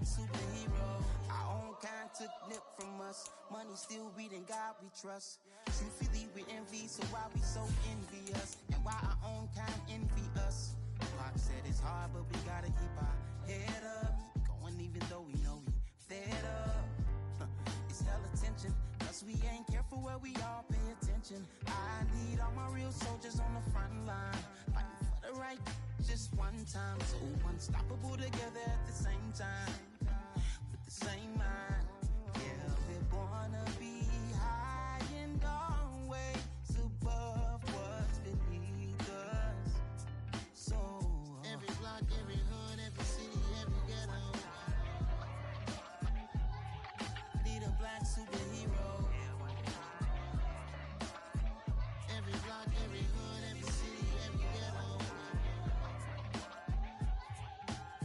superhero. Our own kind took nip from us. Money still reading God we trust. Truthfully we envy, so why we so envious? And why our own kind envy us? Pac said it's hard, but we gotta keep our head up. Going even though we know we fed up. It's hella tension, cause we ain't careful where we all pay attention. I need all my real soldiers on the front line, fighting for the right just one time. So unstoppable together at the same time, with the same mind. Yeah, we're born to be high and always above what's beneath us. So every block, every hood, every city, every ghetto need a black superhero. Every block, every hood, every city, every ghetto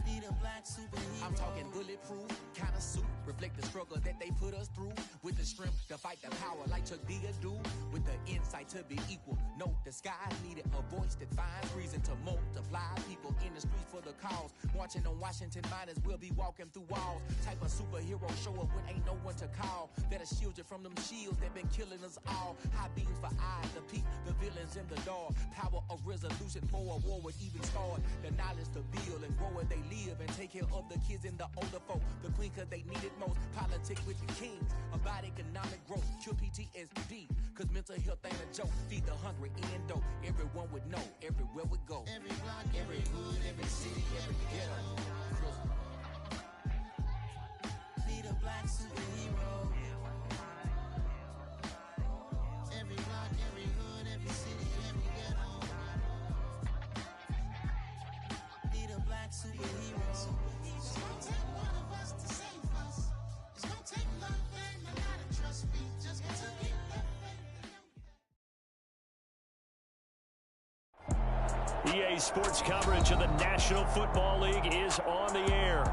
need a black superhero. I'm talking bulletproof kind of suit, reflect the struggle that they put us through, with the strength to fight the power like Chuck D do, with the insight to be equal. Note the skies needed a voice that finds reason to multiply people in the streets for the cause. Marching on Washington miners will be walking through walls. Type of superhero show up when ain't no one to call. That'll shield you from them shields that been killing us all. High beams for eyes to peep the villains in the dark. Power of resolution for a war would even start. The knowledge to build and grow where they live and take care of the kids and the older folk. The queen cause they need it most. Politics with the kings about economic growth. Cure PTSD cause mental health ain't a joke. Feed the hungry and dope. Everyone would know everywhere we go. Every block, every hood, every city, every ghetto need a black superhero. Every block, every hood, every city, every ghetto need a black superhero. It's gonna take one of us to save us. It's gonna take love and a lot of trust. We just got to get that faith. EA Sports coverage of the National Football League is on the air.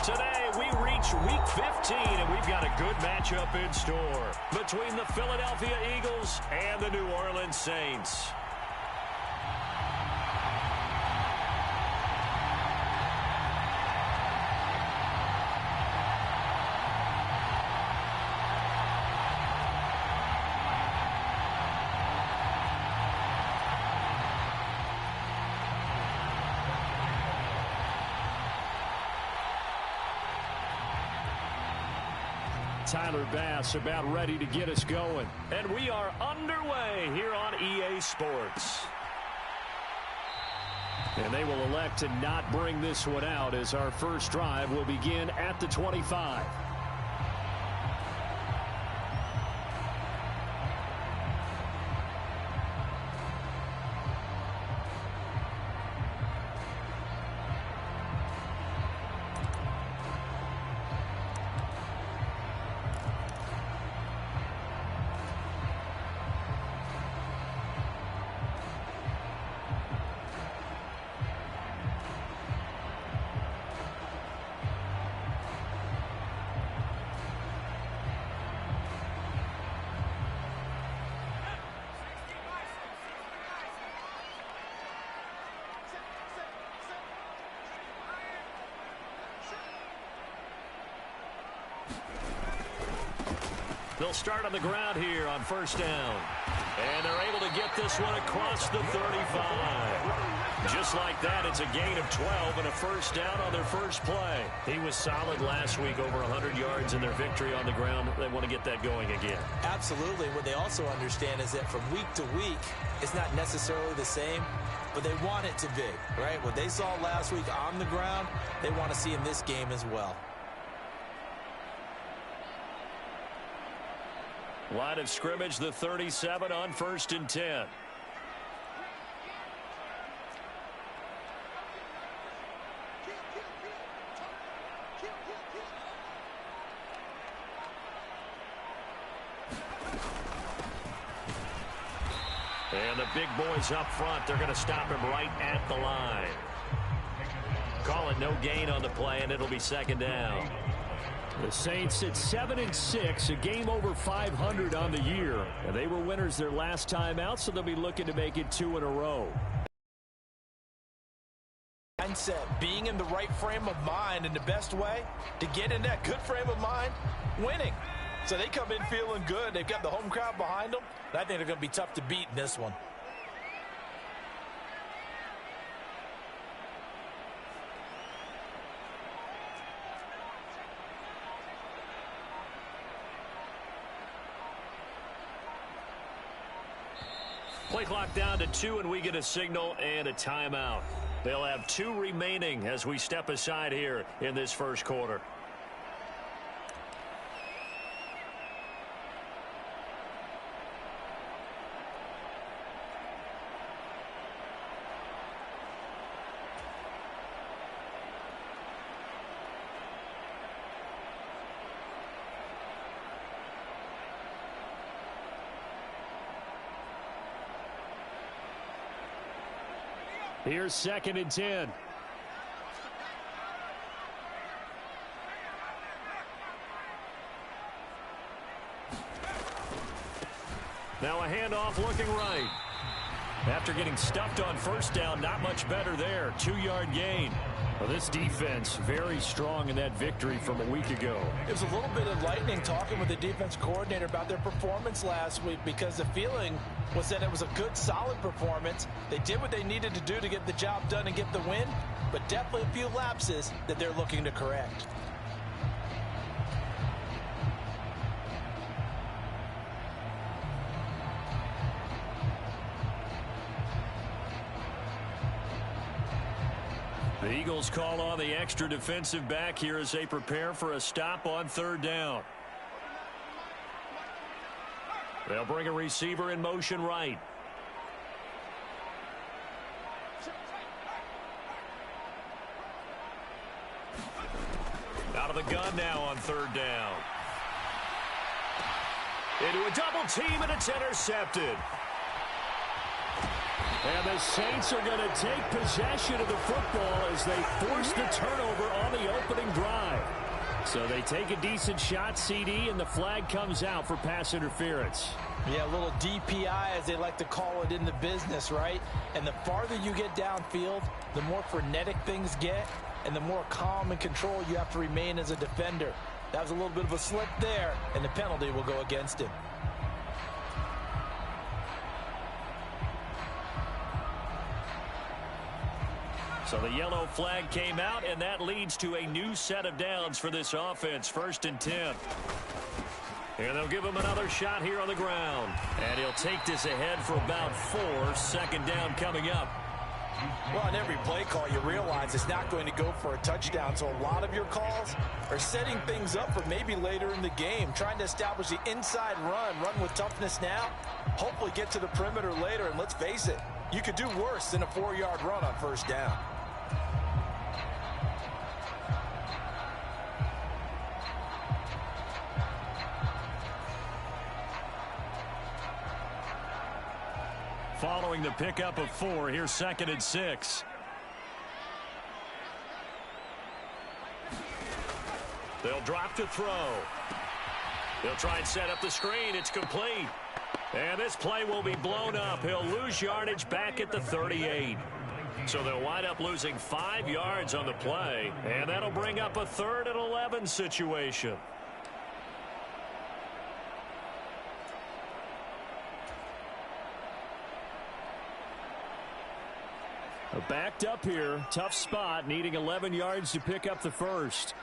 Today we reach Week 15, and we've got a good matchup in store between the Philadelphia Eagles and the New Orleans Saints. Tyler Bass about ready to get us going. And we are underway here on EA Sports. And they will elect to not bring this one out as our first drive will begin at the 25. They'll start on the ground here on first down. And they're able to get this one across the 35. Just like that, it's a gain of 12 and a first down on their first play. He was solid last week, over 100 yards in their victory on the ground. They want to get that going again. Absolutely. What they also understand is that from week to week, it's not necessarily the same, but they want it to be, right? What they saw last week on the ground, they want to see in this game as well. Line of scrimmage, the 37 on first and 10. And the big boys up front, they're going to stop him right at the line. Calling no gain on the play, and it'll be second down. The Saints at 7-6, a game over 500 on the year. And they were winners their last time out, so they'll be looking to make it 2 in a row. mindset, being in the right frame of mind, and the best way to get in that good frame of mind, winning. So they come in feeling good. They've got the home crowd behind them. I think they're going to be tough to beat in this one. Play clock down to 2, and we get a signal and a timeout. They'll have 2 remaining as we step aside here in this first quarter. Here's 2nd and 10. Now a handoff looking right. After getting stuffed on first down, not much better there. 2-yard gain. Well, this defense very strong in that victory from a week ago. It was a little bit enlightening talking with the defense coordinator about their performance last week, because the feeling was that it was a good, solid performance. They did what they needed to do to get the job done and get the win, but definitely a few lapses that they're looking to correct. The Eagles call on the extra defensive back here as they prepare for a stop on 3rd down. They'll bring a receiver in motion right. Out of the gun now on 3rd down. Into a double team, and it's intercepted. And the Saints are going to take possession of the football as they force the turnover on the opening drive. So they take a decent shot, CD, and the flag comes out for pass interference. Yeah, a little DPI, as they like to call it in the business, right? And the farther you get downfield, the more frenetic things get, and the more calm and control you have to remain as a defender. That was a little bit of a slip there, and the penalty will go against him. So the yellow flag came out, and that leads to a new set of downs for this offense. 1st and 10. And they'll give him another shot here on the ground. And he'll take this ahead for about 4. 2nd down coming up. Well, on every play call, you realize it's not going to go for a touchdown. So a lot of your calls are setting things up for maybe later in the game, trying to establish the inside run with toughness now, hopefully get to the perimeter later. And let's face it, you could do worse than a 4-yard run on 1st down. Following the pickup of 4, here's 2nd and 6. They'll drop to throw. They'll try and set up the screen. It's complete. And this play will be blown up. He'll lose yardage back at the 38. So they'll wind up losing 5 yards on the play. And that'll bring up a 3rd and 11 situation. Backed up here. Tough spot. Needing 11 yards to pick up the 1st.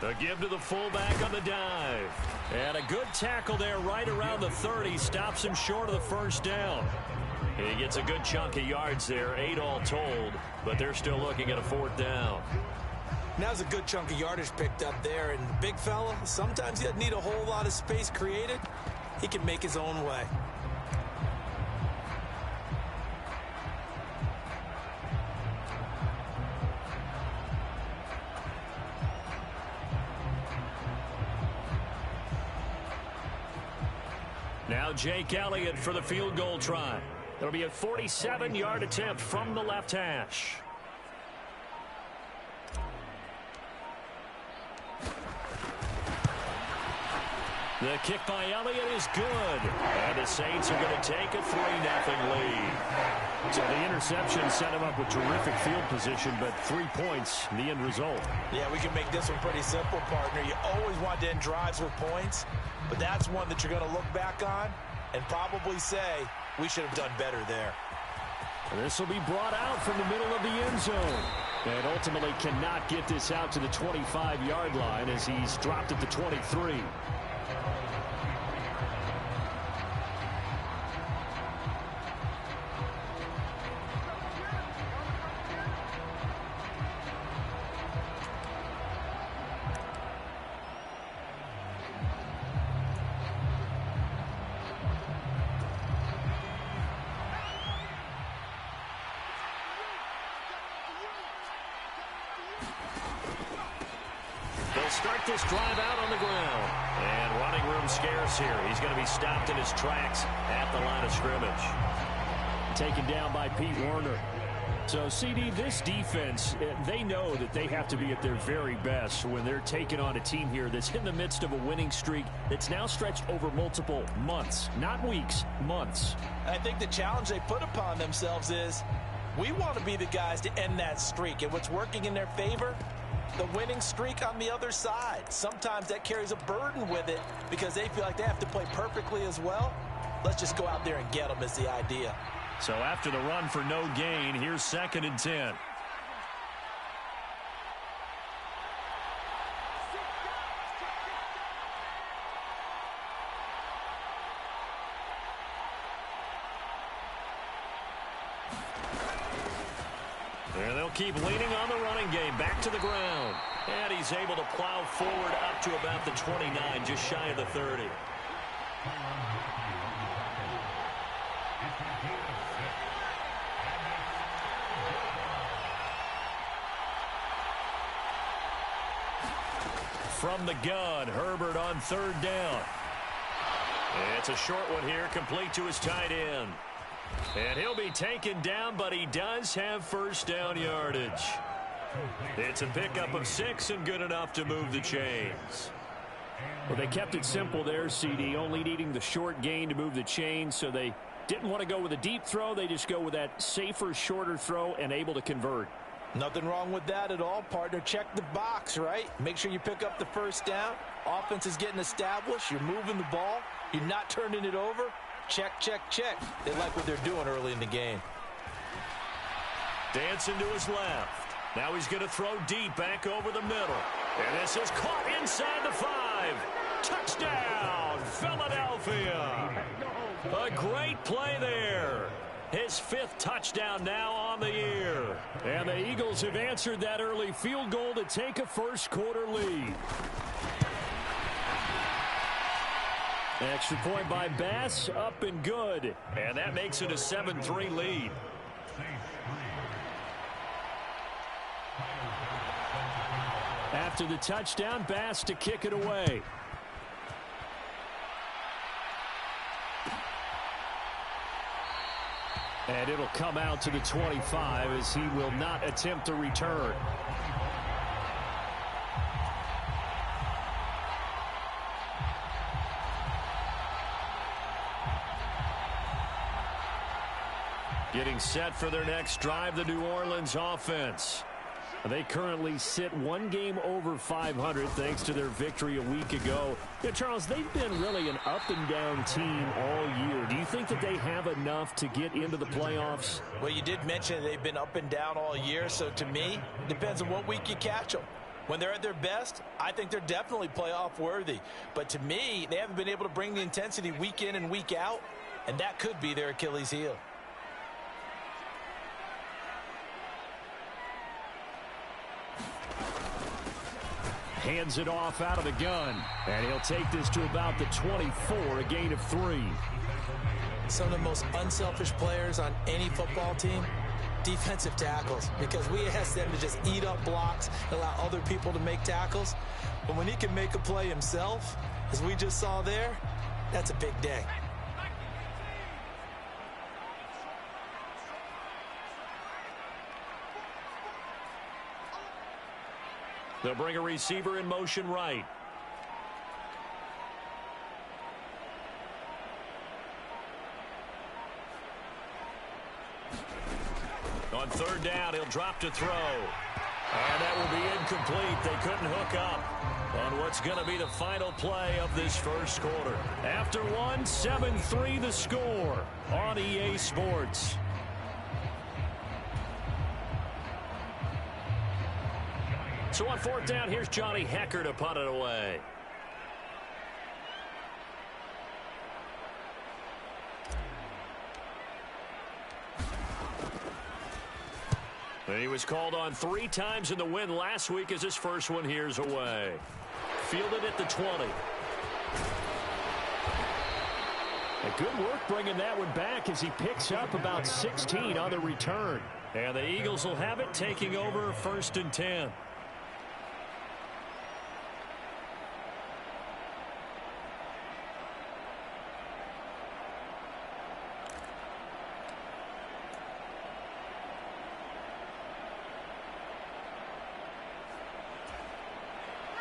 A give to the fullback on the dive. And a good tackle there right around the 30. Stops him short of the 1st down. He gets a good chunk of yards there. 8 all told. But they're still looking at a 4th down. Now's a good chunk of yardage picked up there. And the big fella, sometimes he doesn't need a whole lot of space created. He can make his own way. Now Jake Elliott for the field goal try. It'll be a 47-yard attempt from the left hash. The kick by Elliott is good. And the Saints are going to take a 3-0 lead. So the interception set him up with terrific field position, but 3 points, the end result. Yeah, we can make this one pretty simple, partner. You always want to end drives with points, but that's one that you're going to look back on and probably say, we should have done better there. This will be brought out from the middle of the end zone. And ultimately cannot get this out to the 25-yard line as he's dropped at the 23. Start this drive out on the ground. And running room scarce here. He's going to be stopped in his tracks at the line of scrimmage. Taken down by Pete Werner. So, CD, this defense, they know that they have to be at their very best when they're taking on a team here that's in the midst of a winning streak that's now stretched over multiple months. Not weeks, months. I think the challenge they put upon themselves is we want to be the guys to end that streak. And what's working in their favor? The winning streak on the other side. Sometimes that carries a burden with it because they feel like they have to play perfectly as well. Let's just go out there and get them is the idea. So after the run for no gain, here's 2nd and 10. And they'll keep leaning on the running game. Back to the ground. And he's able to plow forward up to about the 29, just shy of the 30. From the gun, Herbert on 3rd down. It's a short one here, complete to his tight end. And he'll be taken down, but he does have 1st down yardage. It's a pickup of 6 and good enough to move the chains. Well, they kept it simple there, CD, only needing the short gain to move the chains, so they didn't want to go with a deep throw. They just go with that safer, shorter throw and able to convert. Nothing wrong with that at all, partner. Check the box, right? Make sure you pick up the 1st down. Offense is getting established. You're moving the ball. You're not turning it over. Check, check, check. They like what they're doing early in the game. Dancing to his left. Now he's going to throw deep back over the middle. And this is caught inside the 5. Touchdown, Philadelphia. A great play there. His 5th touchdown now on the year. And the Eagles have answered that early field goal to take a first-quarter lead. Extra point by Bass, up and good. And that makes it a 7-3 lead. After the touchdown, Bass to kick it away. And it'll come out to the 25 as he will not attempt a return. Getting set for their next drive, the New Orleans offense. They currently sit 1 game over 500 thanks to their victory a week ago. Yeah, Charles, they've been really an up-and-down team all year. Do you think that they have enough to get into the playoffs? Well, you did mention they've been up and down all year, so to me, it depends on what week you catch them. When they're at their best, I think they're definitely playoff worthy. But to me, they haven't been able to bring the intensity week in and week out, and that could be their Achilles heel. Hands it off out of the gun. And he'll take this to about the 24, a gain of 3. Some of the most unselfish players on any football team, defensive tackles. Because we ask them to just eat up blocks and allow other people to make tackles. But when he can make a play himself, as we just saw there, that's a big day. They'll bring a receiver in motion right. third down. He'll drop to throw. And that will be incomplete. They couldn't hook up on what's going to be the final play of this first quarter. After one, 7-3 the score on EA Sports. So on fourth down, here's Johnny Hekker to punt it away. And he was called on 3 times in the win last week as his first one here's away. Fielded at the 20. A good work bringing that one back as he picks up about 16 on the return. And the Eagles will have it, taking over 1st and 10.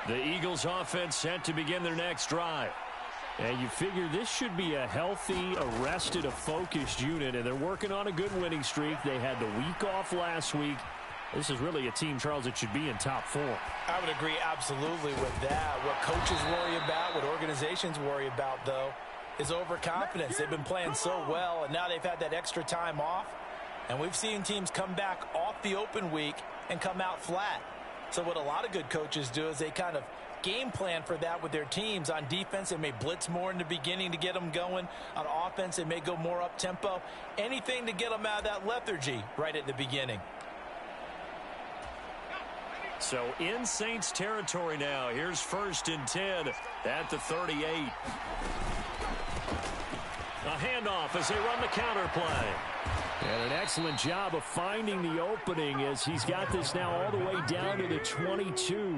The Eagles offense set to begin their next drive. And you figure this should be a healthy, arrested, a focused unit, and they're working on a good winning streak. They had the week off last week. This is really a team, Charles, that should be in top 4. I would agree absolutely with that. What coaches worry about, what organizations worry about, though, is overconfidence. They've been playing so well, and now they've had that extra time off. And we've seen teams come back off the open week and come out flat. So what a lot of good coaches do is they kind of game plan for that with their teams. On defense, they may blitz more in the beginning to get them going. On offense, they may go more up-tempo. Anything to get them out of that lethargy right at the beginning. So in Saints territory now. Here's 1st and 10 at the 38. A handoff as they run the counter play. And an excellent job of finding the opening as he's got this now all the way down to the 22.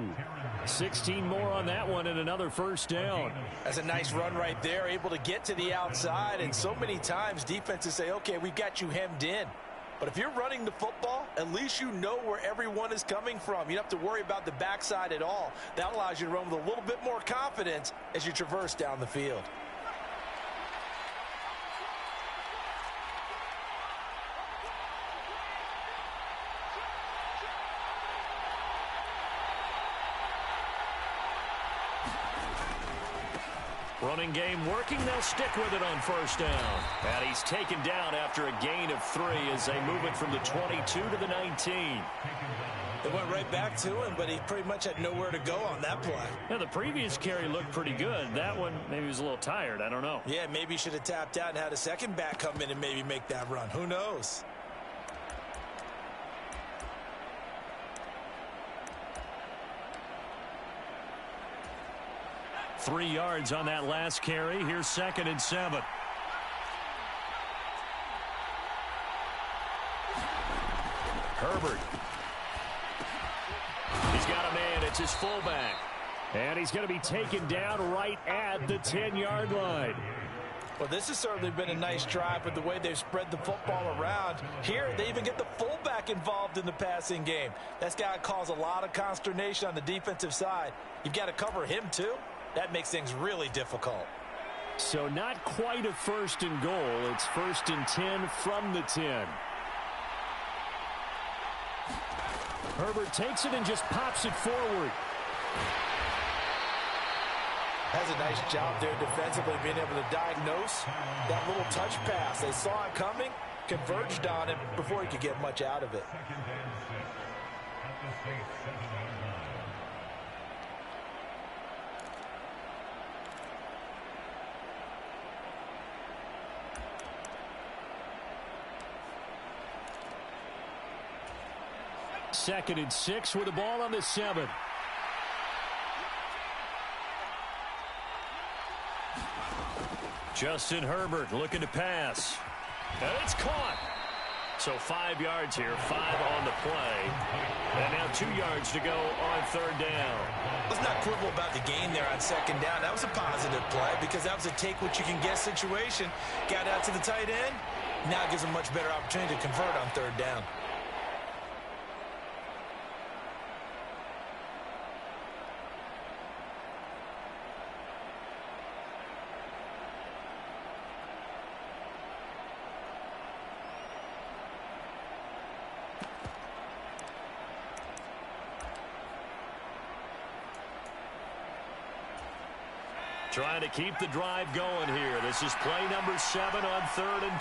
16 more on that one and another 1st down. That's a nice run right there, able to get to the outside. And so many times defenses say, okay, we've got you hemmed in. But if you're running the football, at least you know where everyone is coming from. You don't have to worry about the backside at all. That allows you to run with a little bit more confidence as you traverse down the field. Running game working. They'll stick with it on 1st down. And he's taken down after a gain of 3 as they move it from the 22 to the 19. They went right back to him, but he pretty much had nowhere to go on that play. Yeah, the previous carry looked pretty good. That one, maybe he was a little tired. I don't know. Yeah, maybe he should have tapped out and had a second back come in and maybe make that run. Who knows? Three yards on that last carry. Here's 2nd and 7. Herbert. He's got a man. It's his fullback. And he's going to be taken down right at the 10-yard line. Well, this has certainly been a nice drive with the way they've spread the football around. Here, they even get the fullback involved in the passing game. That's got to cause a lot of consternation on the defensive side. You've got to cover him, too. That makes things really difficult. So not quite a 1st and goal. It's 1st and 10 from the 10. Herbert takes it and just pops it forward. Has a nice job there defensively, being able to diagnose that little touch pass. They saw it coming, converged on it before he could get much out of it. Second and 6 with the ball on the 7. Justin Herbert looking to pass. And it's caught. So 5 yards here, 5 on the play. And now 2 yards to go on 3rd down. Let's not quibble about the gain there on 2nd down. That was a positive play because that was a take-what-you-can-get situation. Got out to the tight end. Now it gives them much better opportunity to convert on 3rd down. Trying to keep the drive going here. This is play number 7 on 3rd and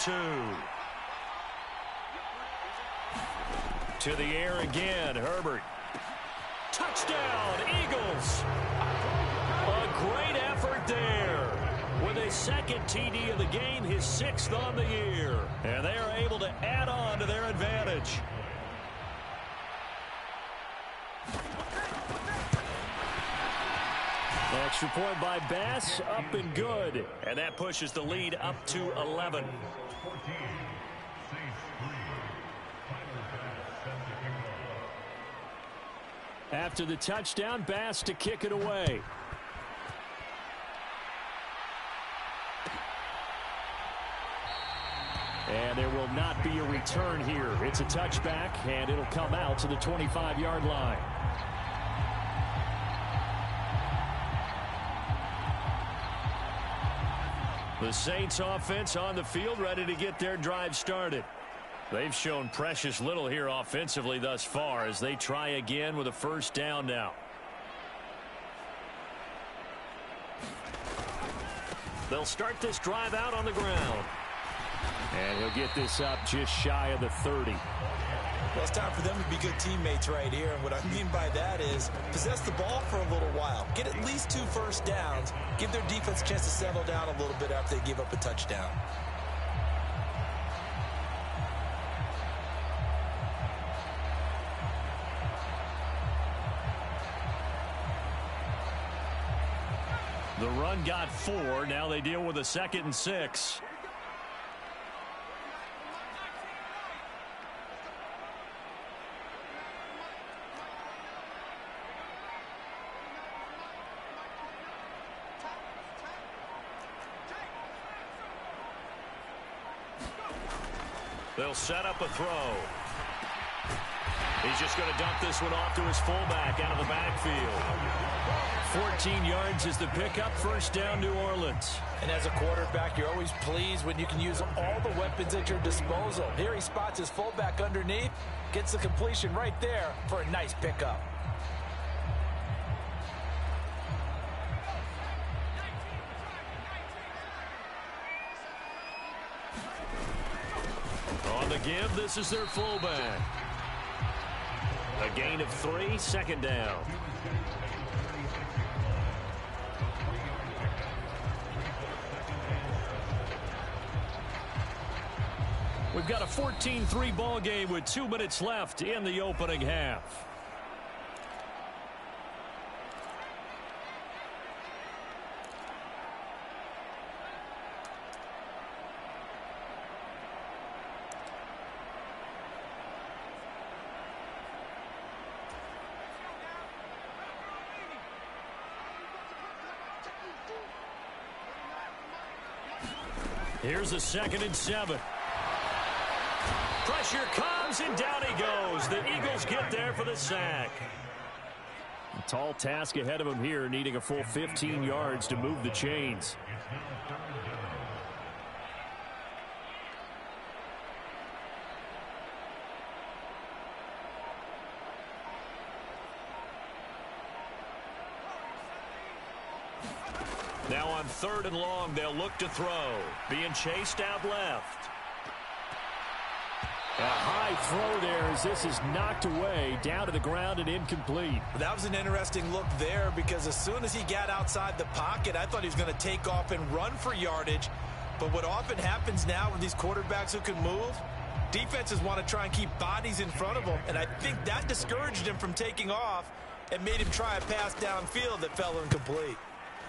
2. To the air again, Herbert. Touchdown, Eagles. A great effort there. With his second TD of the game, his 6th on the year. And they are able to add on to their advantage. Extra point by Bass, up and good. And that pushes the lead up to 11. After the touchdown, Bass to kick it away. And there will not be a return here. It's a touchback, and it'll come out to the 25-yard line. The Saints offense on the field, ready to get their drive started. They've shown precious little here offensively thus far as they try again with a first down now. They'll start this drive out on the ground. And he'll get this up just shy of the 30. Well, it's time for them to be good teammates right here. And what I mean by that is possess the ball for a little while. Get at least 2 first downs. Give their defense a chance to settle down a little bit after they give up a touchdown. The run got 4. Now they deal with a 2nd and 6. They'll set up a throw. He's just going to dump this one off to his fullback out of the backfield. 14 yards is the pickup. First down, New Orleans. And as a quarterback, you're always pleased when you can use all the weapons at your disposal. Here he spots his fullback underneath, gets the completion right there for a nice pickup. On the give, this is their fullback. A gain of 3, 2nd down. We've got a 14-3 ball game with 2 minutes left in the opening half. Here's a 2nd and 7. Pressure comes, and down he goes. The Eagles get there for the sack. A tall task ahead of him here, needing a full 15 yards to move the chains. Now on 3rd and long, they'll look to throw. Being chased out left. A high throw there as this is knocked away, down to the ground and incomplete. That was an interesting look there because as soon as he got outside the pocket, I thought he was going to take off and run for yardage. But what often happens now with these quarterbacks who can move, defenses want to try and keep bodies in front of them. And I think that discouraged him from taking off and made him try a pass downfield that fell incomplete.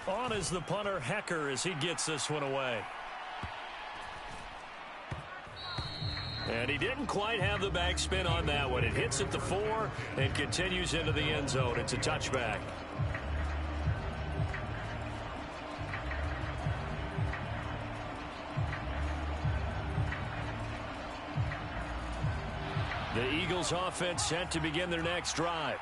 On is the punter, Hecker, as he gets this one away. And he didn't quite have the backspin on that one. It hits at the 4 and continues into the end zone. It's a touchback. The Eagles offense set to begin their next drive.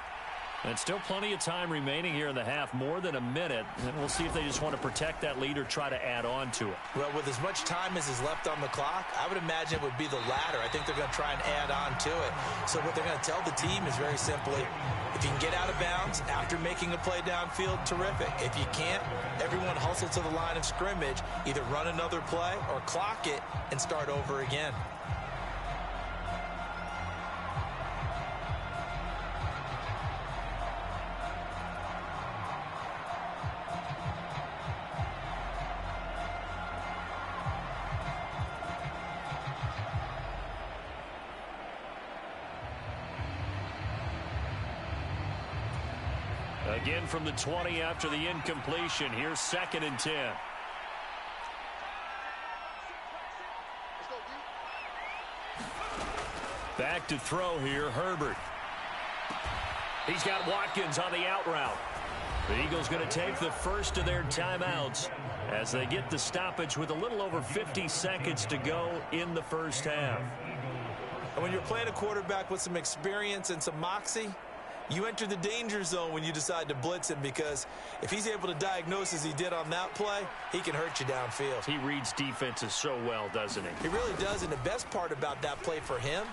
And still plenty of time remaining here in the half, more than a minute. And we'll see if they just want to protect that lead or try to add on to it. Well, with as much time as is left on the clock, I would imagine it would be the latter. I think they're going to try and add on to it. So what they're going to tell the team is very simply, if you can get out of bounds after making a play downfield, terrific. If you can't, everyone hustle to the line of scrimmage, either run another play or clock it and start over again. Again from the 20 after the incompletion. Here's 2nd and 10. Back to throw here, Herbert. He's got Watkins on the out route. The Eagles going to take the first of their timeouts as they get the stoppage with a little over 50 seconds to go in the first half. And when you're playing a quarterback with some experience and some moxie, you enter the danger zone when you decide to blitz him, because if he's able to diagnose as he did on that play, he can hurt you downfield. He reads defenses so well, doesn't he? He really does, and the best part about that play for him,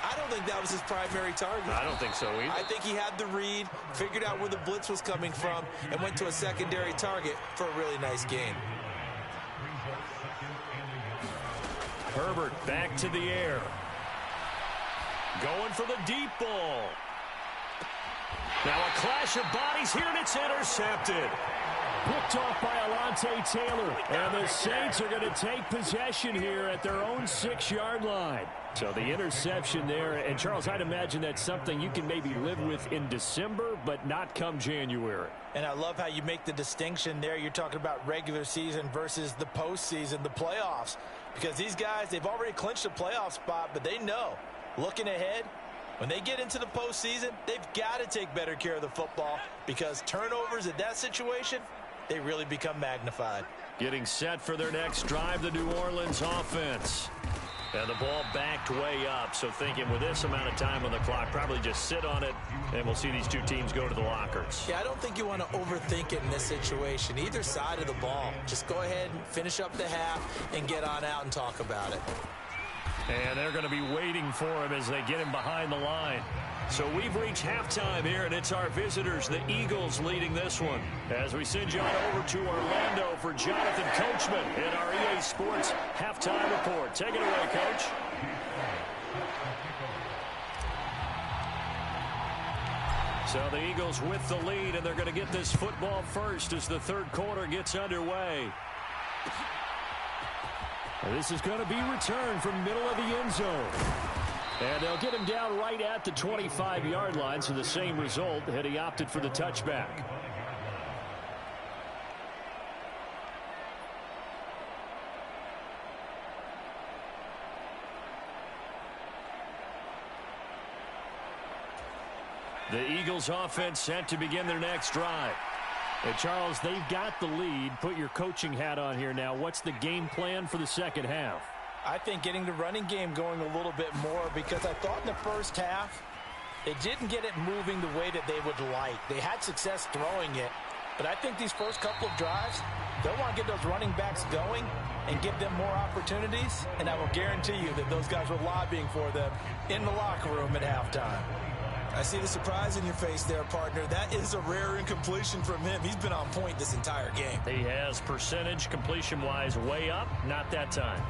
I don't think that was his primary target. I don't think so either. I think he had the read, figured out where the blitz was coming from, and went to a secondary target for a really nice gain. Herbert back to the air. Going for the deep ball. Now a clash of bodies here, and it's intercepted. Picked off by Alontae Taylor. And the Saints are going to take possession here at their own 6-yard line. So the interception there. And, Charles, I'd imagine that's something you can maybe live with in December, but not come January. And I love how you make the distinction there. You're talking about regular season versus the postseason, the playoffs. Because these guys, they've already clinched a playoff spot, but they know, looking ahead, when they get into the postseason, they've got to take better care of the football, because turnovers at that situation, they really become magnified. Getting set for their next drive, the New Orleans offense. And the ball backed way up, so thinking with this amount of time on the clock, probably just sit on it, and we'll see these two teams go to the lockers. Yeah, I don't think you want to overthink it in this situation. Either side of the ball. Just go ahead and finish up the half and get on out and talk about it. And they're going to be waiting for him as they get him behind the line. So we've reached halftime here, and it's our visitors, the Eagles, leading this one. As we send you on over to Orlando for Jonathan Coachman in our EA Sports Halftime Report. Take it away, Coach. So the Eagles with the lead, and they're going to get this football first as the third quarter gets underway. This is going to be returned from middle of the end zone. And they'll get him down right at the 25-yard line, so the same result had he opted for the touchback. The Eagles offense set to begin their next drive. Hey, Charles, they've got the lead. Put your coaching hat on here now. What's the game plan for the second half? I think getting the running game going a little bit more, because I thought in the first half they didn't get it moving the way that they would like. They had success throwing it, but I think these first couple of drives, they'll want to get those running backs going and give them more opportunities, and I will guarantee you that those guys were lobbying for them in the locker room at halftime. I see the surprise in your face there, partner. That is a rare incompletion from him. He's been on point this entire game. He has percentage completion-wise way up, not that time.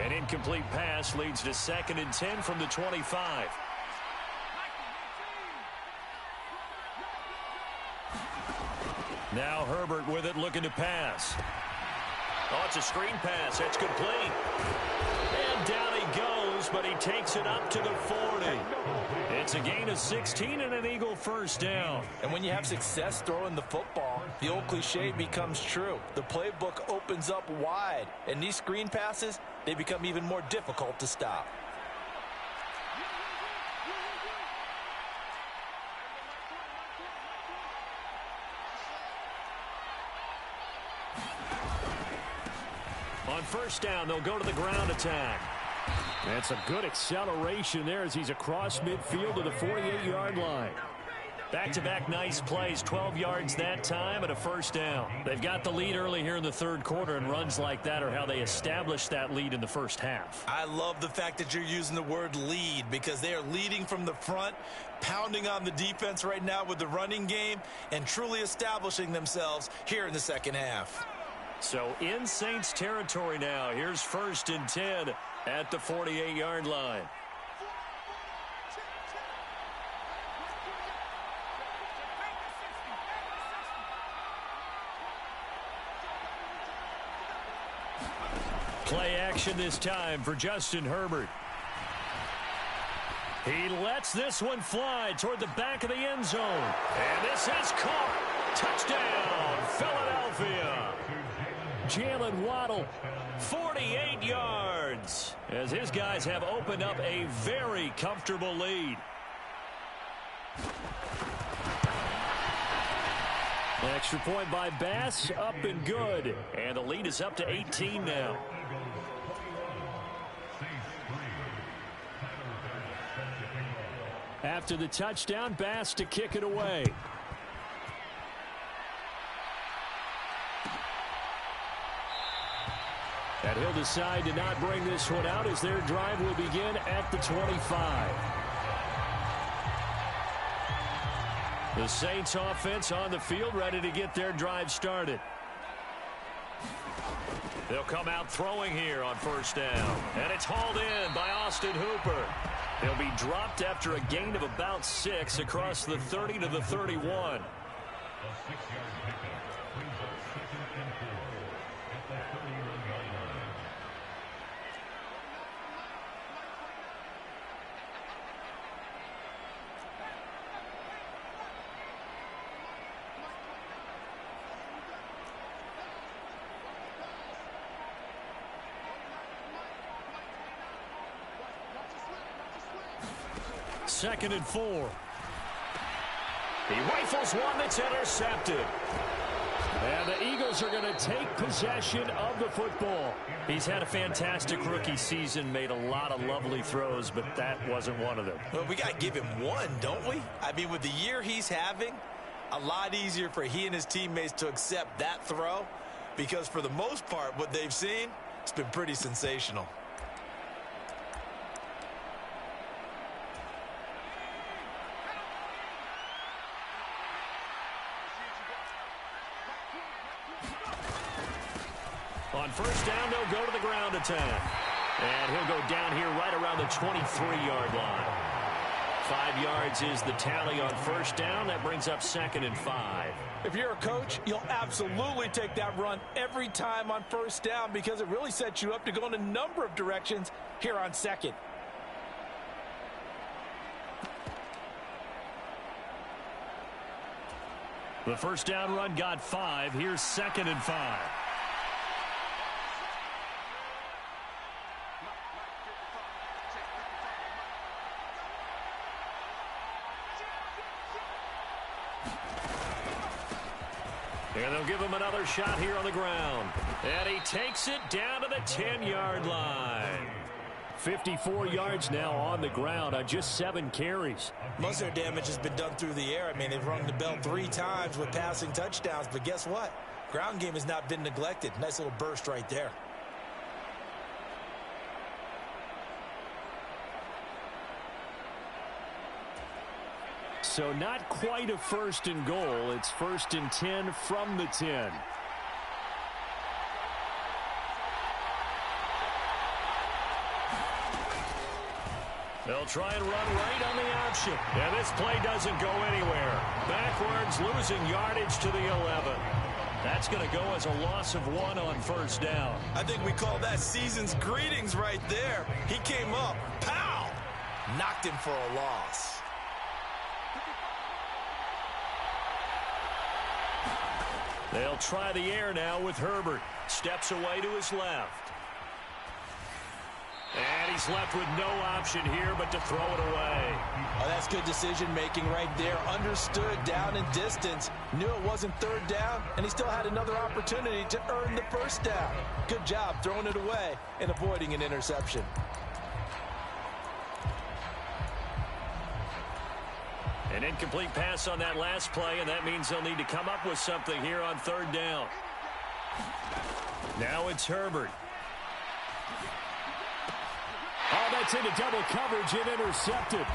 An incomplete pass leads to 2nd and 10 from the 25. Now Herbert with it, looking to pass. Oh, it's a screen pass. That's complete. And down he goes, but he takes it up to the 40. It's a gain of 16 and an Eagle first down. And when you have success throwing the football, the old cliche becomes true. The playbook opens up wide, and these screen passes, they become even more difficult to stop. On first down, they'll go to the ground attack. That's a good acceleration there as he's across midfield to the 48-yard line. Back-to-back nice plays, 12 yards that time and a first down. They've got the lead early here in the third quarter, and runs like that are how they established that lead in the first half. I love the fact that you're using the word lead because they are leading from the front, pounding on the defense right now with the running game, and truly establishing themselves here in the second half. So in Saints territory now. Here's 1st and 10 at the 48-yard line. Play action this time for Justin Herbert. He lets this one fly toward the back of the end zone. And this is caught. Touchdown, Philadelphia. Jalen Waddle, 48 yards, as his guys have opened up a very comfortable lead. Extra point by Bass, up and good. And the lead is up to 18 now. After the touchdown, Bass to kick it away. And he'll decide to not bring this one out as their drive will begin at the 25. The Saints offense on the field ready to get their drive started. They'll come out throwing here on 1st down. And it's hauled in by Austin Hooper. He'll be dropped after a gain of about 6 across the 30 to the 31. Second and 4. He rifles one that's intercepted. And the Eagles are going to take possession of the football. He's had a fantastic rookie season, made a lot of lovely throws, but that wasn't one of them. Well, we got to give him one, don't we? I mean, with the year he's having, a lot easier for he and his teammates to accept that throw because for the most part, what they've seen, it's been pretty sensational. On 1st down, they'll go to the ground attack. And he'll go down here right around the 23-yard line. 5 yards is the tally on 1st down. That brings up 2nd and 5. If you're a coach, you'll absolutely take that run every time on 1st down because it really sets you up to go in a number of directions here on 2nd. The 1st down run got 5. Here's 2nd and 5. And they'll give him another shot here on the ground. And he takes it down to the 10-yard line. 54 yards now on the ground on just 7 carries. Most of their damage has been done through the air. I mean, they've rung the bell 3 times with passing touchdowns. But guess what? Ground game has not been neglected. Nice little burst right there. So not quite a 1st and goal. It's 1st and 10 from the 10. They'll try and run right on the option. And this play doesn't go anywhere. Backwards, losing yardage to the 11. That's going to go as a loss of 1 on 1st down. I think we call that season's greetings right there. He came up, pow, knocked him for a loss. They'll try the air now with Herbert. Steps away to his left. And he's left with no option here but to throw it away. Oh, that's good decision-making right there. Understood down and distance. Knew it wasn't 3rd down, and he still had another opportunity to earn the 1st down. Good job throwing it away and avoiding an interception. An incomplete pass on that last play, and that means they'll need to come up with something here on third down. Now it's Herbert. Oh, that's into double coverage and intercepted.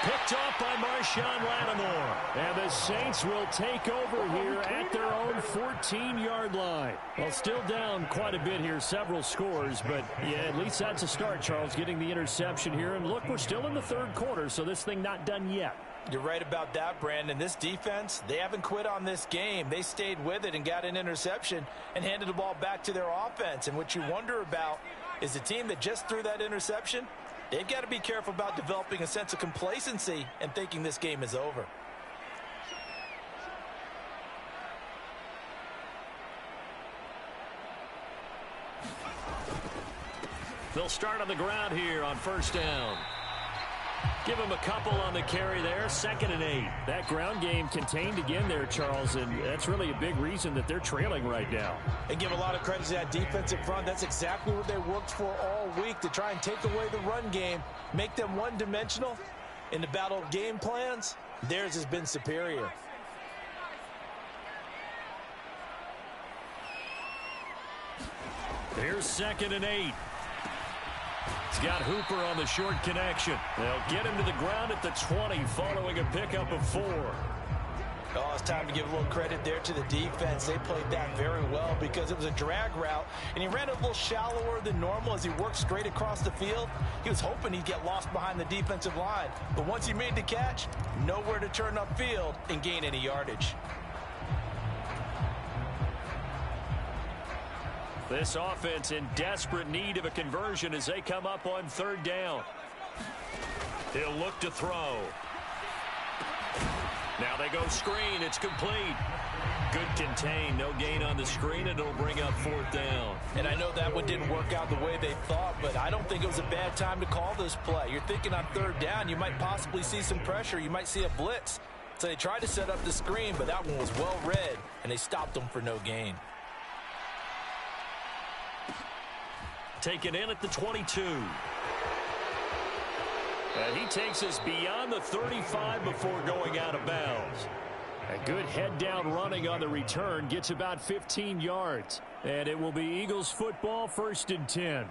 Picked off by Marshawn Lattimore. And the Saints will take over here at their own 14-yard line. Well, still down quite a bit here, several scores, but yeah, at least that's a start, Charles, getting the interception here. And look, we're still in the third quarter, so this thing not done yet. You're right about that, Brandon. This defense, they haven't quit on this game. They stayed with it and got an interception and handed the ball back to their offense. And what you wonder about is the team that just threw that interception, they've got to be careful about developing a sense of complacency and thinking this game is over. They'll start on the ground here on first down. Give him a couple on the carry there, 2nd and 8. That ground game contained again there, Charles, and that's really a big reason that they're trailing right now. And give a lot of credit to that defensive front. That's exactly what they worked for all week, to try and take away the run game, make them one-dimensional. In the battle of game plans, theirs has been superior. Here's 2nd and 8. He's got Hooper on the short connection. They'll get him to the ground at the 20 following a pickup of 4. Oh, it's time to give a little credit there to the defense. They played that very well because it was a drag route, and he ran a little shallower than normal as he worked straight across the field. He was hoping he'd get lost behind the defensive line, but once he made the catch, nowhere to turn upfield and gain any yardage. This offense in desperate need of a conversion as they come up on third down. He'll look to throw. Now they go screen. It's complete. Good contain. No gain on the screen, and it'll bring up 4th down. And I know that one didn't work out the way they thought, but I don't think it was a bad time to call this play. You're thinking on third down, you might possibly see some pressure. You might see a blitz. So they tried to set up the screen, but that one was well read, and they stopped them for no gain. Taken in at the 22. And he takes us beyond the 35 before going out of bounds. A good head down running on the return, gets about 15 yards. And it will be Eagles football, 1st and 10.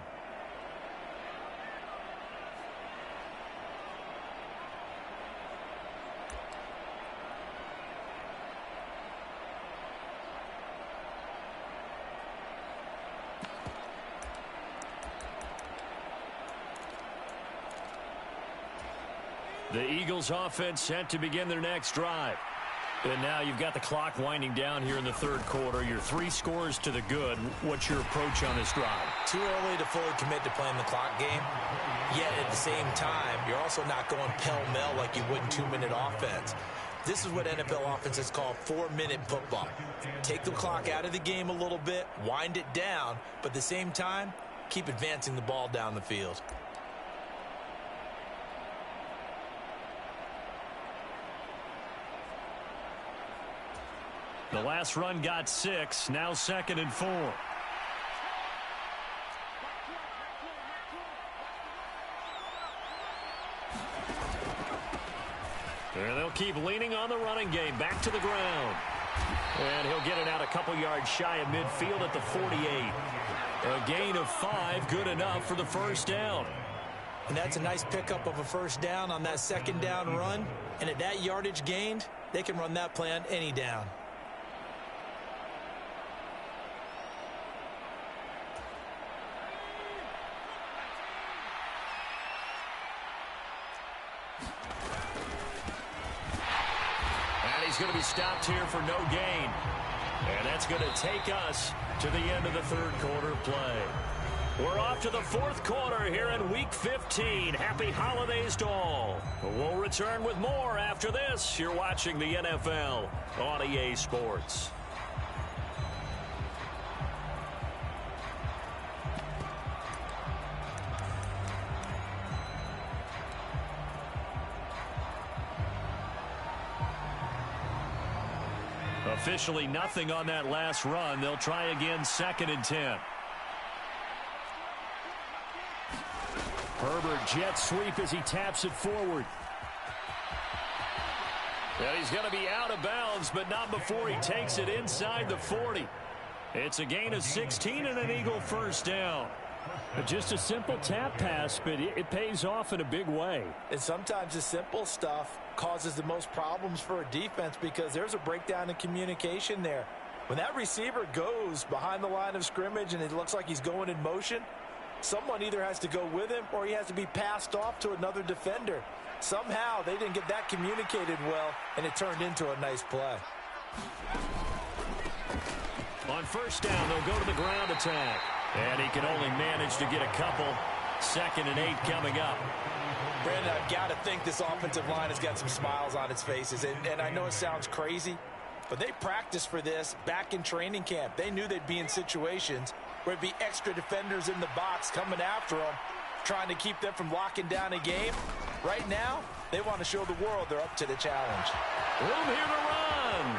The Eagles offense set to begin their next drive. And now you've got the clock winding down here in the third quarter. You're 3 scores to the good. What's your approach on this drive? Too early to fully commit to playing the clock game. Yet at the same time, you're also not going pell-mell like you would in 2-minute offense. This is what NFL offenses call 4-minute football. Take the clock out of the game a little bit, wind it down, but at the same time, keep advancing the ball down the field. The last run got 6, now 2nd and 4. And they'll keep leaning on the running game, back to the ground. And he'll get it out a couple yards shy of midfield at the 48. A gain of 5, good enough for the 1st down. And that's a nice pickup of a 1st down on that 2nd down run. And at that yardage gained, they can run that play on any down. He's going to be stopped here for no gain. And that's going to take us to the end of the third quarter play. We're off to the 4th quarter here in Week 15. Happy holidays to all. We'll return with more after this. You're watching the NFL on EA Sports. Officially nothing on that last run. They'll try again, 2nd and 10. Herbert jet sweep as he taps it forward. And he's going to be out of bounds, but not before he takes it inside the 40. It's a gain of 16 and an Eagle first down. Just a simple tap pass, but it pays off in a big way. And sometimes the simple stuff causes the most problems for a defense because there's a breakdown in communication there. When that receiver goes behind the line of scrimmage and it looks like he's going in motion, someone either has to go with him or he has to be passed off to another defender. Somehow they didn't get that communicated well, and it turned into a nice play. On first down, they'll go to the ground attack. And he can only manage to get a couple. 2nd and 8 coming up. Brandon, I've got to think this offensive line has got some smiles on its faces. And I know it sounds crazy, but they practiced for this back in training camp. They knew they'd be in situations where it'd be extra defenders in the box coming after them, trying to keep them from locking down a game. Right now, they want to show the world they're up to the challenge. Room here to run.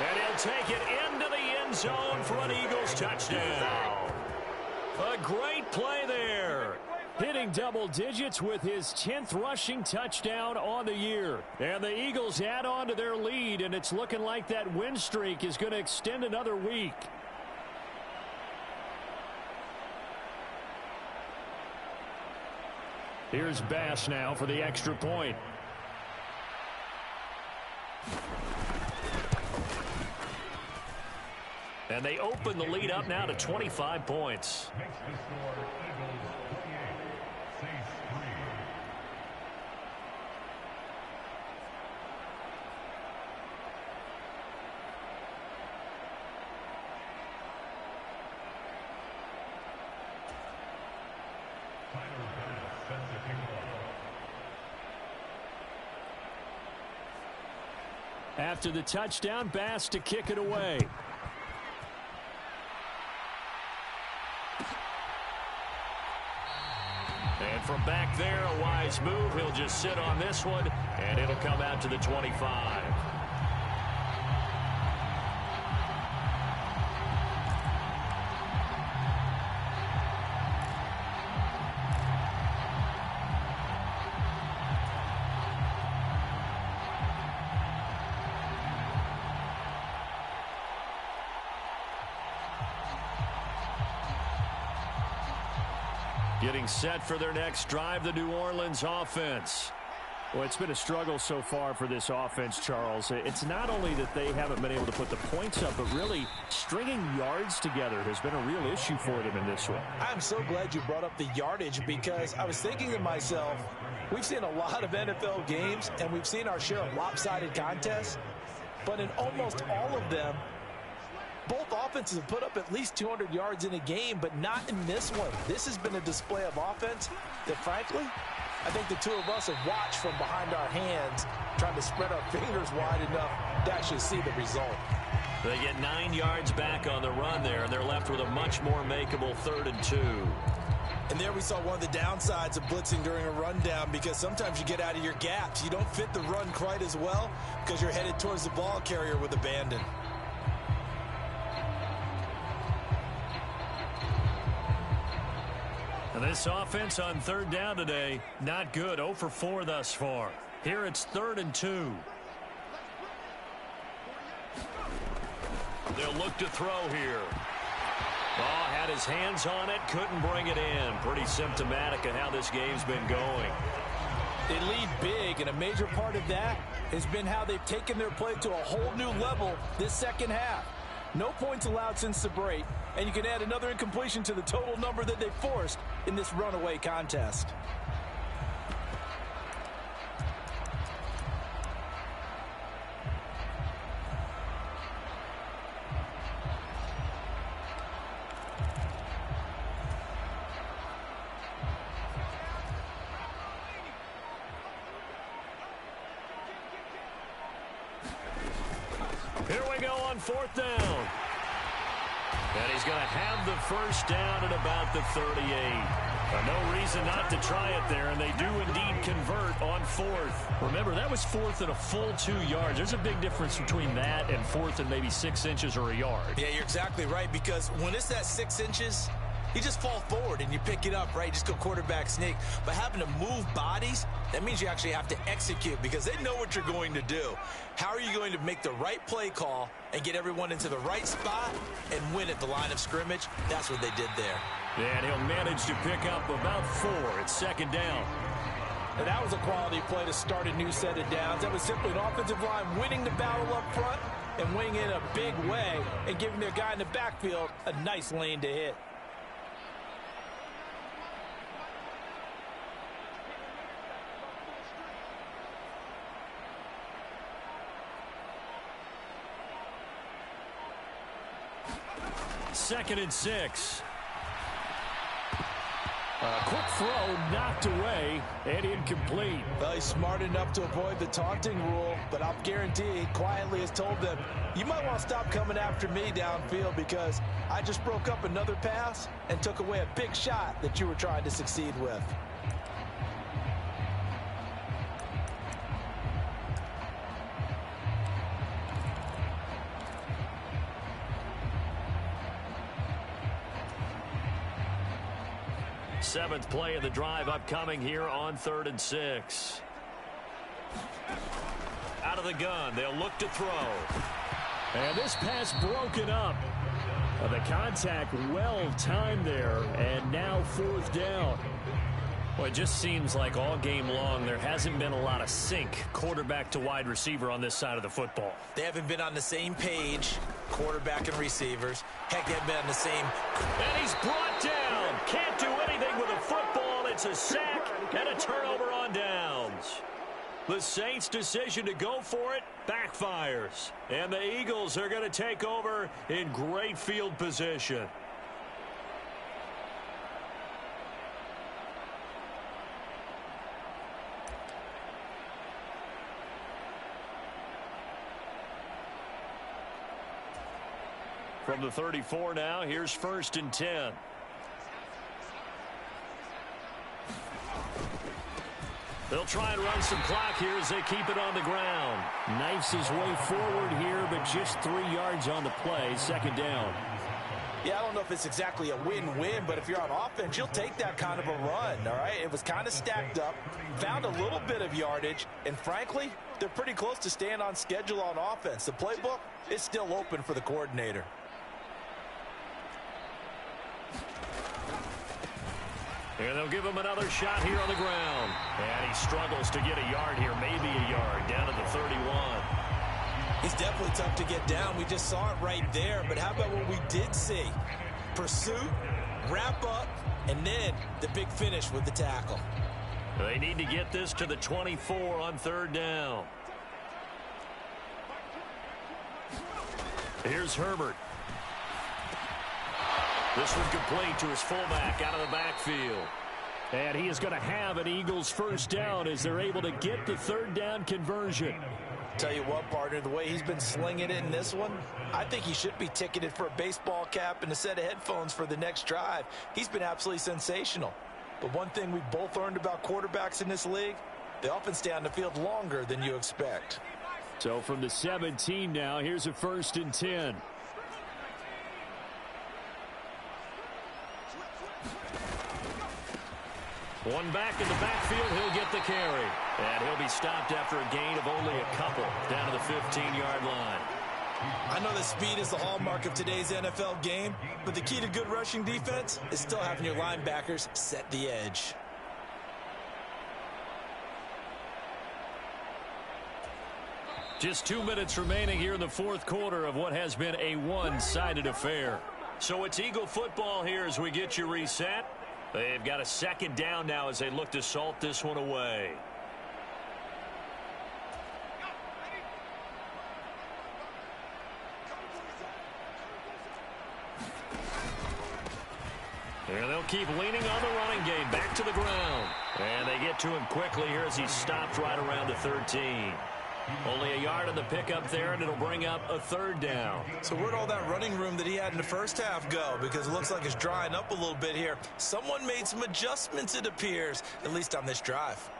And he'll take it into the end zone for an Eagles touchdown. A great play there. Hitting double digits with his 10th rushing touchdown on the year. And the Eagles add on to their lead, and it's looking like that win streak is going to extend another week. Here's Bass now for the extra point. And they open the lead up now to 25 points. After the touchdown, Bass to kick it away. And from back there, a wise move. He'll just sit on this one, and it'll come out to the 25. Getting set for their next drive, the New Orleans offense. Well, it's been a struggle so far for this offense, Charles. It's not only that they haven't been able to put the points up, but really stringing yards together has been a real issue for them in this one. I'm so glad you brought up the yardage because I was thinking to myself, we've seen a lot of NFL games and we've seen our share of lopsided contests, but in almost all of them, both offenses have put up at least 200 yards in a game, but not in this one. This has been a display of offense that, frankly, I think the two of us have watched from behind our hands, trying to spread our fingers wide enough to actually see the result. They get 9 yards back on the run there, and they're left with a much more makeable 3rd and 2. And there we saw one of the downsides of blitzing during a rundown because sometimes you get out of your gaps. You don't fit the run quite as well because you're headed towards the ball carrier with abandon. And this offense on 3rd down today, not good. 0 for 4 thus far. Here it's 3rd and 2. They'll look to throw here. Oh, had his hands on it, couldn't bring it in. Pretty symptomatic of how this game's been going. They lead big, and a major part of that has been how they've taken their play to a whole new level this second half. No points allowed since the break, and you can add another incompletion to the total number that they forced in this runaway contest. Here we go on 4th down. And he's going to have the first down at about the 38. No reason not to try it there, and they do indeed convert on 4th. Remember, that was 4th and a full 2 yards. There's a big difference between that and 4th and maybe 6 inches or a yard. Yeah, you're exactly right, because when it's that 6 inches, you just fall forward and you pick it up, right? You just go quarterback sneak. But having to move bodies, that means you actually have to execute because they know what you're going to do. How are you going to make the right play call and get everyone into the right spot and win at the line of scrimmage? That's what they did there. And he'll manage to pick up about 4. It's second down. And that was a quality play to start a new set of downs. That was simply an offensive line winning the battle up front and winning in a big way and giving their guy in the backfield a nice lane to hit. Second and 6. A quick throw knocked away and incomplete. Well, he's smart enough to avoid the taunting rule, but I'll guarantee he quietly has told them, you might want to stop coming after me downfield because I just broke up another pass and took away a big shot that you were trying to succeed with. Seventh play of the drive upcoming here on 3rd and 6. Out of the gun, they'll look to throw. And this pass broken up. The contact well timed there, and now 4th down. Well, it just seems like all game long there hasn't been a lot of sync quarterback to wide receiver on this side of the football. They haven't been on the same page, quarterback and receivers. Heck, they haven't been on the same. And he's brought down. Can't do anything with a football. It's a sack and a turnover on downs. The Saints' decision to go for it backfires. And the Eagles are going to take over in great field position. From the 34 now, here's 1st and 10. They'll try and run some clock here as they keep it on the ground. Knifes his way forward here, but just 3 yards on the play. Second down. Yeah, I don't know if it's exactly a win-win, but if you're on offense, you'll take that kind of a run, all right? It was kind of stacked up, found a little bit of yardage, and frankly, they're pretty close to staying on schedule on offense. The playbook is still open for the coordinator. And they'll give him another shot here on the ground. And he struggles to get a yard here, maybe a yard, down to the 31. He's definitely tough to get down. We just saw it right there. But how about what we did see? Pursuit, wrap up, and then the big finish with the tackle. They need to get this to the 24 on 3rd down. Here's Herbert. This one complete to his fullback out of the backfield. And he is going to have an Eagles 1st down as they're able to get the 3rd down conversion. Tell you what, partner, the way he's been slinging it in this one, I think he should be ticketed for a baseball cap and a set of headphones for the next drive. He's been absolutely sensational. But one thing we both learned about quarterbacks in this league, they often stay on the field longer than you expect. So from the 17 now, here's a 1st and 10. One back in the backfield, he'll get the carry. And he'll be stopped after a gain of only a couple down to the 15-yard line. I know that speed is the hallmark of today's NFL game, but the key to good rushing defense is still having your linebackers set the edge. Just 2 minutes remaining here in the 4th quarter of what has been a one-sided affair. So it's Eagle football here as we get you reset. They've got a 2nd down now as they look to salt this one away. And they'll keep leaning on the running game. Back to the ground. And they get to him quickly here as he stopped right around the 13. Only a yard on the pickup there, and it'll bring up a 3rd down. So where'd all that running room that he had in the first half go? Because it looks like it's drying up a little bit here. Someone made some adjustments, it appears, at least on this drive.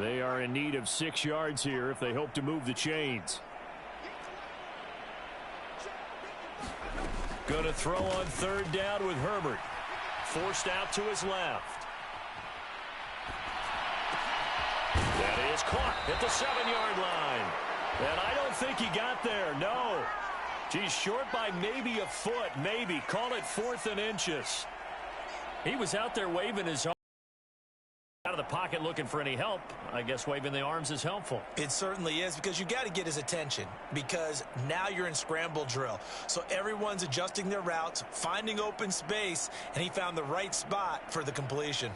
They are in need of 6 yards here if they hope to move the chains. Going to throw on 3rd down with Herbert. Forced out to his left. That is caught at the 7-yard line. And I don't think he got there, no. He's short by maybe a foot, maybe. Call it 4th and inches. He was out there waving his arms. Out of the pocket looking for any help. I guess waving the arms is helpful. It certainly is, because you got to get his attention, because now you're in scramble drill. So everyone's adjusting their routes, finding open space, and he found the right spot for the completion.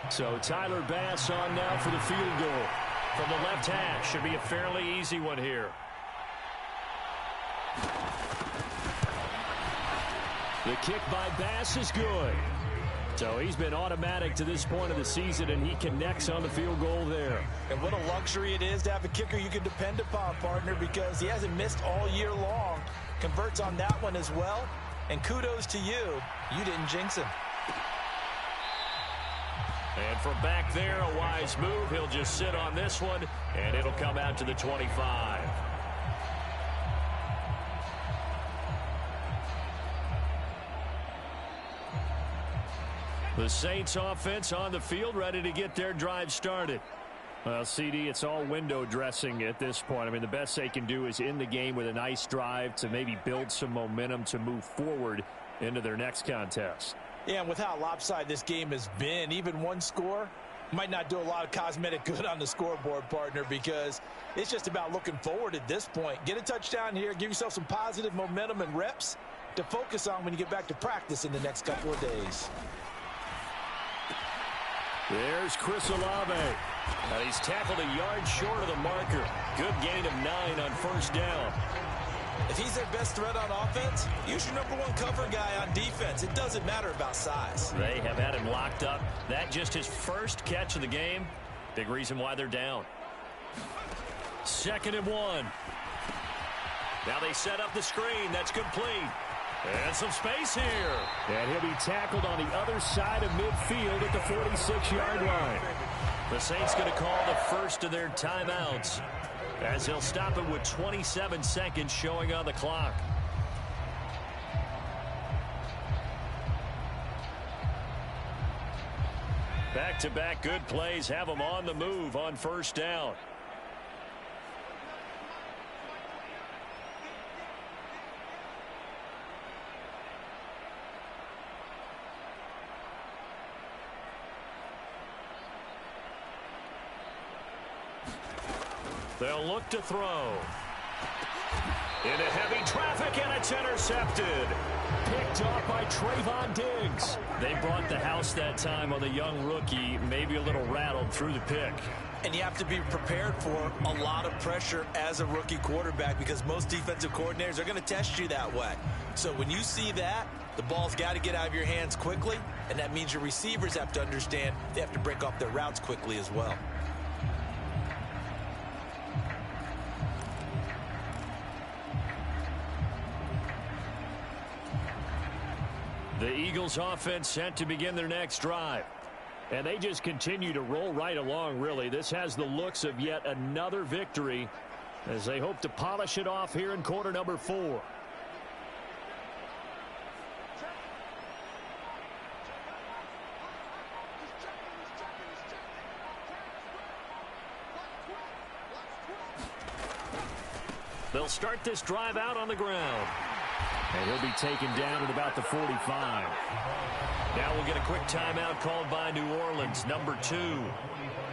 So Tyler Bass on now for the field goal. From the left hash, should be a fairly easy one here. The kick by Bass is good. So he's been automatic to this point of the season, and he connects on the field goal there. And what a luxury it is to have a kicker you can depend upon, partner, because he hasn't missed all year long. Converts on that one as well. And kudos to you. You didn't jinx him. And from back there, a wise move. He'll just sit on this one, and it'll come out to the 25. The Saints offense on the field, ready to get their drive started. Well, CD, it's all window dressing at this point. I mean, the best they can do is in the game with a nice drive to maybe build some momentum to move forward into their next contest. Yeah, and with how lopsided this game has been, even one score might not do a lot of cosmetic good on the scoreboard, partner, because it's just about looking forward at this point. Get a touchdown here, give yourself some positive momentum and reps to focus on when you get back to practice in the next couple of days. There's Chris Olave. And he's tackled a yard short of the marker. Good gain of 9 on 1st down. If he's their best threat on offense, use your #1 cover guy on defense. It doesn't matter about size. They have had him locked up. That just his first catch of the game. Big reason why they're down. 2nd and 1. Now they set up the screen. That's complete. And some space here. And he'll be tackled on the other side of midfield at the 46-yard line. The Saints going to call the first of their timeouts, as he'll stop it with 27 seconds showing on the clock. Back-to-back good plays have them on the move on 1st down. They'll look to throw. Into heavy traffic, and it's intercepted. Picked off by Trayvon Diggs. They brought the house that time on the young rookie, maybe a little rattled through the pick. And you have to be prepared for a lot of pressure as a rookie quarterback, because most defensive coordinators are going to test you that way. So when you see that, the ball's got to get out of your hands quickly, and that means your receivers have to understand they have to break off their routes quickly as well. The Eagles offense set to begin their next drive. And they just continue to roll right along, really. This has the looks of yet another victory as they hope to polish it off here in quarter number 4. They'll start this drive out on the ground. And he'll be taken down at about the 45. Now we'll get a quick timeout called by New Orleans, number 2.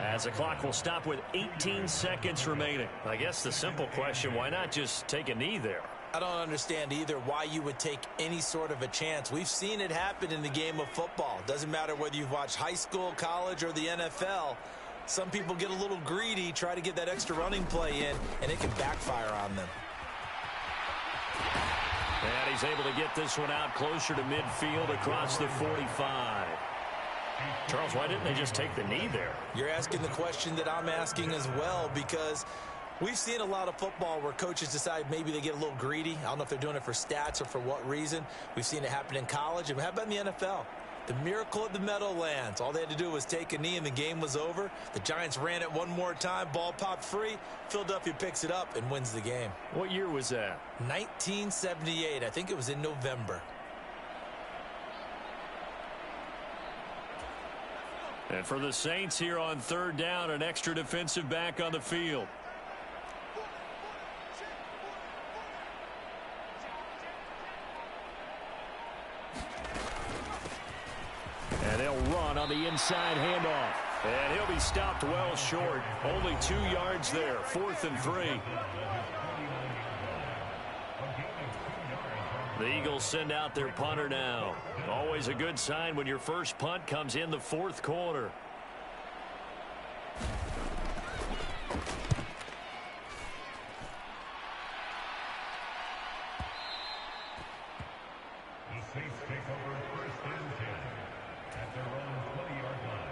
As the clock will stop with 18 seconds remaining. I guess the simple question, why not just take a knee there? I don't understand either why you would take any sort of a chance. We've seen it happen in the game of football. Doesn't matter whether you've watched high school, college, or the NFL. Some people get a little greedy, try to get that extra running play in, and it can backfire on them. And he's able to get this one out closer to midfield across the 45. Charles, why didn't they just take the knee there? You're asking the question that I'm asking as well, because we've seen a lot of football where coaches decide maybe they get a little greedy. I don't know if they're doing it for stats or for what reason. We've seen it happen in college. And how about in the NFL? The miracle at the Meadowlands. All they had to do was take a knee and the game was over. The Giants ran it one more time. Ball popped free. Philadelphia picks it up and wins the game. What year was that? 1978. I think it was in November. And for the Saints here on third down, an extra defensive back on the field. And they'll run on the inside handoff. And he'll be stopped well short. Only 2 yards there. 4th and 3. The Eagles send out their punter now. Always a good sign when your first punt comes in the 4th quarter. The Saints take over 1st and 10 at their own 20-yard line.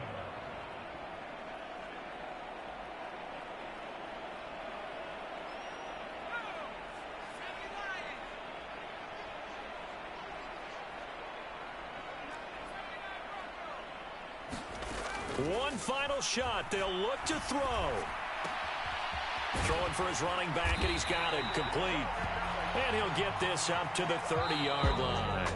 One final shot. They'll look to throw. Throwing for his running back, and he's got it complete. And he'll get this up to the 30-yard line.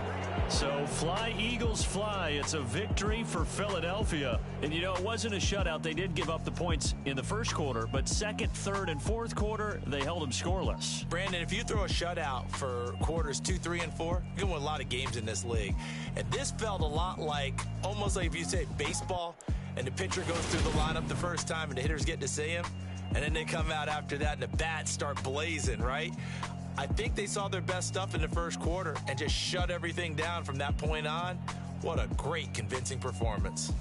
So fly, Eagles, fly. It's a victory for Philadelphia. And, you know, it wasn't a shutout. They did give up the points in the first quarter, but second, third, and fourth quarter, they held them scoreless. Brandon, if you throw a shutout for quarters 2, 3, and 4, you can win a lot of games in this league. And this felt a lot like, almost like if you say baseball, and the pitcher goes through the lineup the first time and the hitters get to see him, and then they come out after that and the bats start blazing, right? I think they saw their best stuff in the first quarter and just shut everything down from that point on. What a great, convincing performance.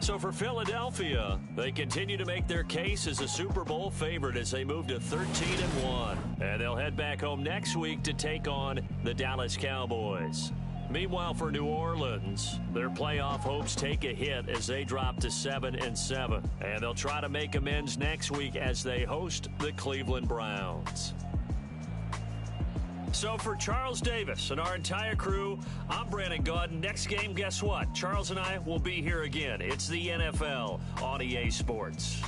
So for Philadelphia, they continue to make their case as a Super Bowl favorite as they move to 13-1. And they'll head back home next week to take on the Dallas Cowboys. Meanwhile, for New Orleans, their playoff hopes take a hit as they drop to 7-7. And they'll try to make amends next week as they host the Cleveland Browns. So for Charles Davis and our entire crew, I'm Brandon Gaudin. Next game, guess what? Charles and I will be here again. It's the NFL on EA Sports.